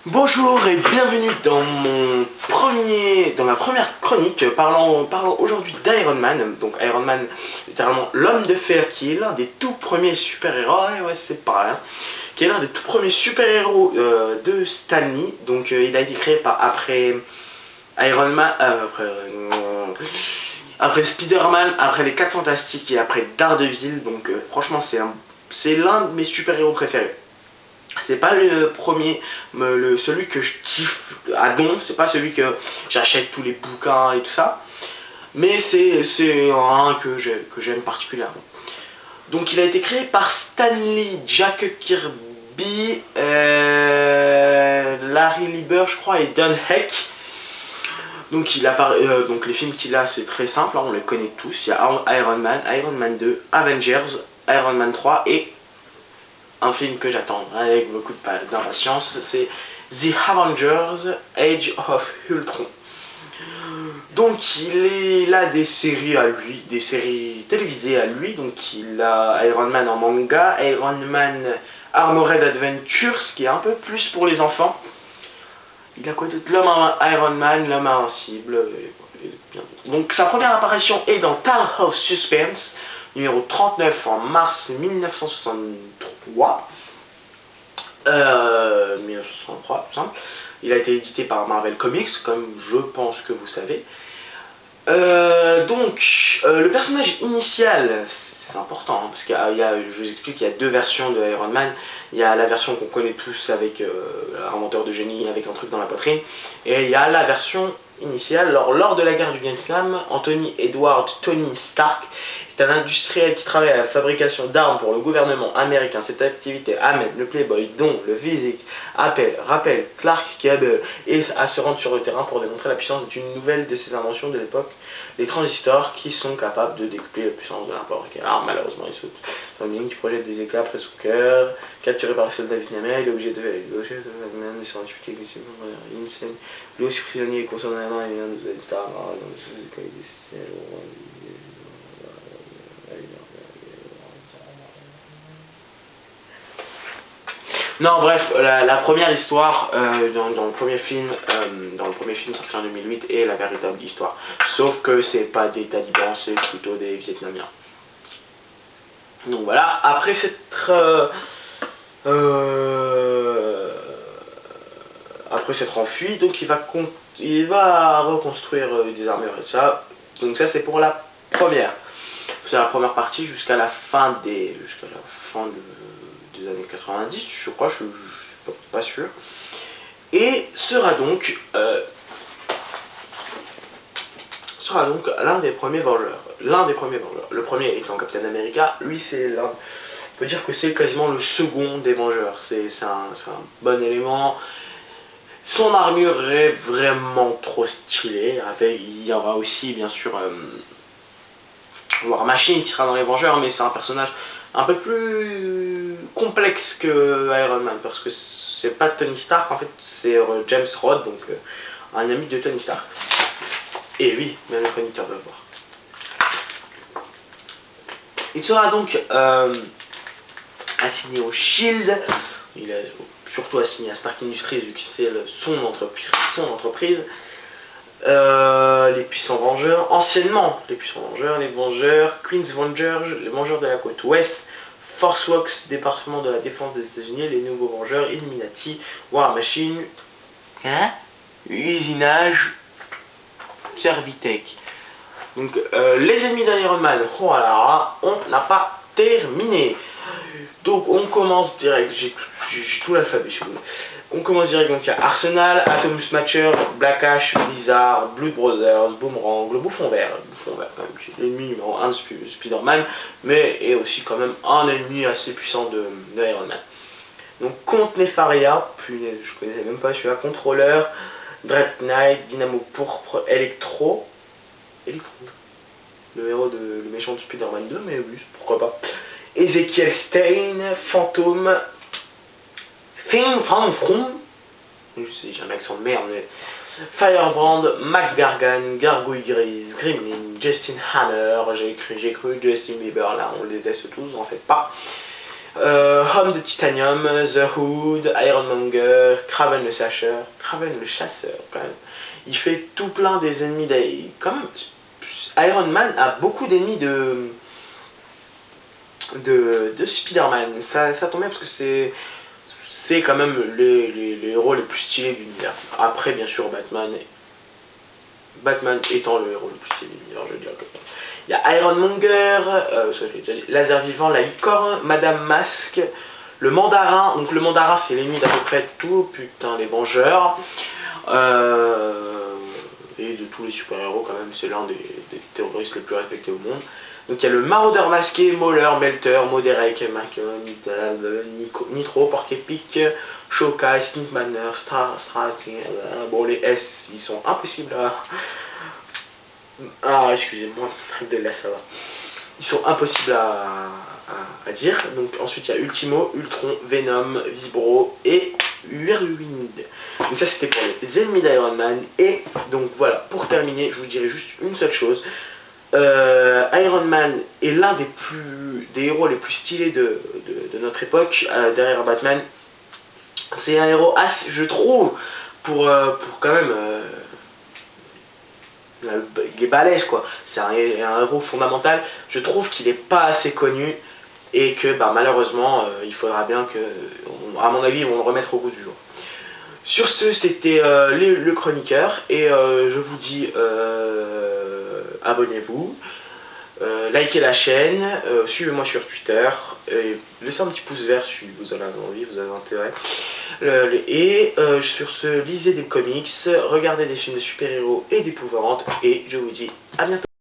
Bonjour et bienvenue dans ma première chronique parlant aujourd'hui d'Iron Man. Donc Iron Man, littéralement l'homme de fer, qui est l'un des tout premiers super-héros, ouais c'est pas rien, qui est l'un des tout premiers super-héros de Stan Lee. Donc il a été créé après Iron Man, après Spider-Man, après les 4 Fantastiques et après Daredevil. Donc franchement c'est l'un de mes super-héros préférés. C'est pas le premier, celui que je kiffe à don, c'est pas celui que j'achète tous les bouquins et tout ça, mais c'est un que j'aime particulièrement. Donc il a été créé par Stan Lee, Jack Kirby, Larry Lieber je crois et Don Heck. Donc donc les films qu'il a c'est très simple, hein, on les connaît tous, il y a Iron Man 2, Avengers, Iron Man 3 et un film que j'attends avec beaucoup d'impatience, c'est The Avengers Age of Ultron. Donc il a des séries à lui, des séries télévisées à lui. Donc il a Iron Man en manga, Iron Man Armored Adventures, qui est un peu plus pour les enfants. Il a quoi d'autre? Iron Man, l'homme invincible. Donc sa première apparition est dans Townhouse Suspense, numéro 39 en mars 1963. 1963, tout simple. Il a été édité par Marvel Comics, comme je pense que vous savez. Le personnage initial, c'est important, hein, parce qu'il y a, je vous explique, il y a deux versions de Iron Man. Il y a la version qu'on connaît tous avec l'inventeur de génie avec un truc dans la poitrine, et il y a la version initiale. Lors de la guerre du Vietnam, Anthony Edward Tony Stark est un industriel qui travaille à la fabrication d'armes pour le gouvernement américain. Cette activité amène le Playboy, dont le physique rappelle Clark Gable, et à se rendre sur le terrain pour démontrer la puissance d'une nouvelle de ses inventions de l'époque, les transistors, qui sont capables de découper la puissance de n'importe quelle arme. Malheureusement, il saute sur une ligne qui projette des éclats après son cœur. Capturé par les soldats vietnamiens, il est obligé de les scientifiques lui aussi prisonnier et concernant les liens de Star Wars dans les Non, bref, la première histoire dans le premier film, sorti en 2008, est la véritable histoire. Sauf que c'est pas des talibans, c'est plutôt des Vietnamiens. Donc voilà, après s'être enfui, donc il va reconstruire des armures et ça. Donc ça c'est pour la première. C'est la première partie jusqu'à la fin des années 90, je crois, je suis pas sûr. Et sera donc l'un des premiers Vengeurs. Le premier étant Captain America, lui on peut dire que c'est quasiment le second des Vengeurs. C'est un bon élément. Son armure est vraiment trop stylée. Il y aura aussi bien sûr War Machine qui sera dans les Vengeurs, mais c'est un personnage un peu plus complexe que Iron Man, parce que c'est pas Tony Stark, en fait c'est James Rhodes, donc un ami de Tony Stark. Et oui, même le chroniqueur va le voir. Il sera donc assigné au SHIELD. Il est surtout assigné à Stark Industries vu que c'est son entreprise. Les puissants Vengeurs, anciennement les puissants Vengeurs, les Vengeurs, Queen's Vengeurs, les Vengeurs de la côte ouest, Force Works, département de la défense des États-Unis, les nouveaux Vengeurs, Illuminati, War Machine, usinage, Servitech. Donc les ennemis d'Iron Man, voilà, on n'a pas terminé. Donc on commence direct, j'ai tout l'alphabet si vous voulez. On commence direct, donc il y a Arsenal, Atom Smasher, Black Ash, Blizzard, Blood Brothers, Boomerang, le Bouffon Vert quand même, c'est l'ennemi numéro 1 de Spider-Man, mais est aussi quand même un ennemi assez puissant de Iron Man. Donc contre Nefaria, punaise, je connaissais même pas celui-là, Contrôleur, Dread Knight, Dynamo Pourpre, Electro, le héros le méchant de Spider-Man 2, mais oui, pourquoi pas. Ezekiel Stein, Fantôme, j'ai un accent de merde, mais Firebrand, Mac Gargan, Gargouille Grise, Gremlin, Justin Hammer, j'ai cru Justin Bieber, là on les déteste tous, en fait pas. Homme de Titanium, The Hood, Ironmonger, Kraven le chasseur, quand même. Il fait tout plein des ennemis comme Iron Man a beaucoup d'ennemis de Spider-Man. Ça tombe bien parce que c'est quand même les héros les plus stylés de l'univers. Après, bien sûr, Batman étant le héros le plus stylé de l'univers, je veux dire. Il y a Ironmonger, Laser Vivant, la Licorne, Madame Masque, le Mandarin. Donc le Mandarin, c'est l'ennemi d'à peu près tout, putain, les Vengeurs. Et de tous les super-héros, quand même, c'est l'un des terroristes les plus respectés au monde. Donc il y a le Maraudeur masqué, Mauler, Melter, Moderek, Nitro, Porc-Épic, Showkai, Sneakmanner, bon, les S, ils sont impossibles à... Ah, excusez-moi, de là ça va. Ils sont impossibles à dire. Donc ensuite il y a Ultimo, Ultron, Venom, Vibro et Whirlwind. Donc ça c'était pour les ennemis d'Iron Man. Et donc voilà, pour terminer, je vous dirai juste une seule chose. Iron Man est l'un des héros les plus stylés de notre époque, derrière Batman. C'est un héros je trouve, pour quand même... il est balèze quoi, c'est un héros fondamental. Je trouve qu'il n'est pas assez connu et que malheureusement il faudra bien que, à mon avis, ils vont le remettre au goût du jour. Sur ce, c'était le chroniqueur et je vous dis abonnez-vous, likez la chaîne, suivez-moi sur Twitter, laissez un petit pouce vert si vous en avez envie, vous avez intérêt. Sur ce, lisez des comics, regardez des films de super-héros et d'épouvante, et je vous dis à bientôt.